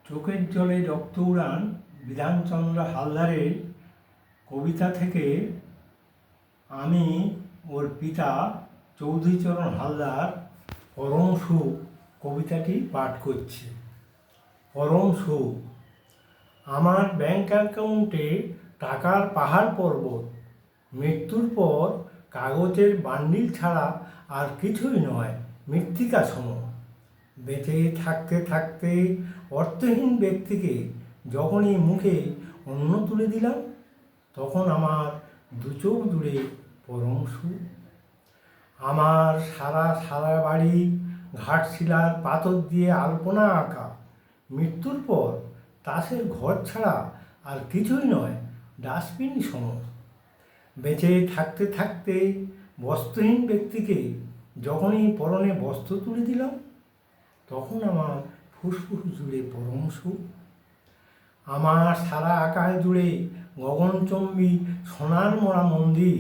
চোখের জলে রক্ত উড়ান বিধানচন্দ্র হালদারের কবিতা থেকে আমি ওর পিতা চৌধুরীচরণ হালদার পরম সুখ কবিতাটি পাঠ করছি। পরম সুখ। আমার ব্যাংক অ্যাকাউন্টে টাকার পাহাড় পর্বত, মৃত্যুর পর কাগজের বান্ডিল ছাড়া আর কিছুই নয়, মৃত্তিকা সম। বেঁচে থাকতে থাকতে অর্থহীন ব্যক্তিকে যখনই মুখে অন্ন তুলে দিলাম, তখন আমার দু চোখ জুড়ে পরম সুখ। আমার সারা সারা বাড়ি ঘাটশিলার পাথর দিয়ে আলপনা আঁকা, মৃত্যুর পর তাসের ঘর ছাড়া আর কিছুই নয়, ডাস্টবিন সম। বেঁচে থাকতে থাকতে বস্ত্রহীন ব্যক্তিকে যখনই পরনে বস্ত্র তুলে দিলাম, তখন আমার ফুসফুস জুড়ে পরম সুখ। আমার সারা আকাশ জুড়ে গগনচম্বী সোনার মোড়া মন্দির,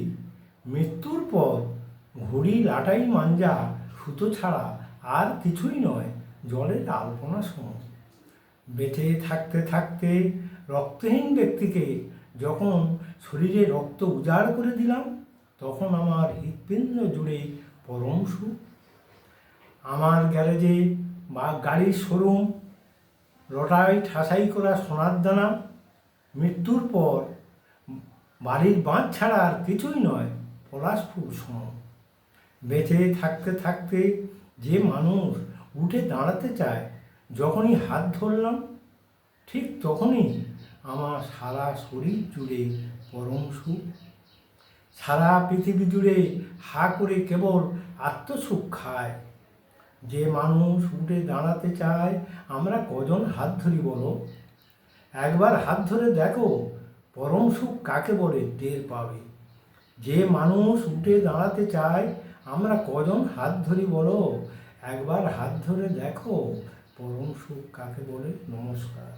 মৃত্যুর পর ঘুড়ি লাটাই মাঞ্জা সুতো ছাড়া আর কিছুই নয়, জলের আলপনা সম। বেঁচে থাকতে থাকতে রক্তহীন ব্যক্তিকে যখন শরীরে রক্ত উজাড় করে দিলাম, তখন আমার হৃৎপিণ্ড জুড়ে পরম সুখ। আমার গ্যারেজে বা গাড়ির শোরুম, রটায় ঠাসাই করা সোনার দানা, মৃত্যুর পর বাড়ির বাঁধ ছাড়া আর কিছুই নয়, পলাশ ফুল সম। বেঁচে থাকতে থাকতে যে মানুষ উঠে দাঁড়াতে চায়, যখনই হাত ধরলাম, ঠিক তখনই আমার সারা শরীর জুড়ে পরম সুখ। সারা পৃথিবী জুড়ে হা করে কেবল আত্মসুখ খায়। যে মানুষ উঠে দাঁড়াতে চায়, আমরা কজন হাত ধরি বলো? একবার হাত ধরে দেখো, পরম সুখ কাকে বলে টের পাবে। যে মানুষ উঠে দাঁড়াতে চায়, আমরা কজন হাত ধরি বলো? একবার হাত ধরে দেখো, পরম সুখ কাকে বলে। নমস্কার।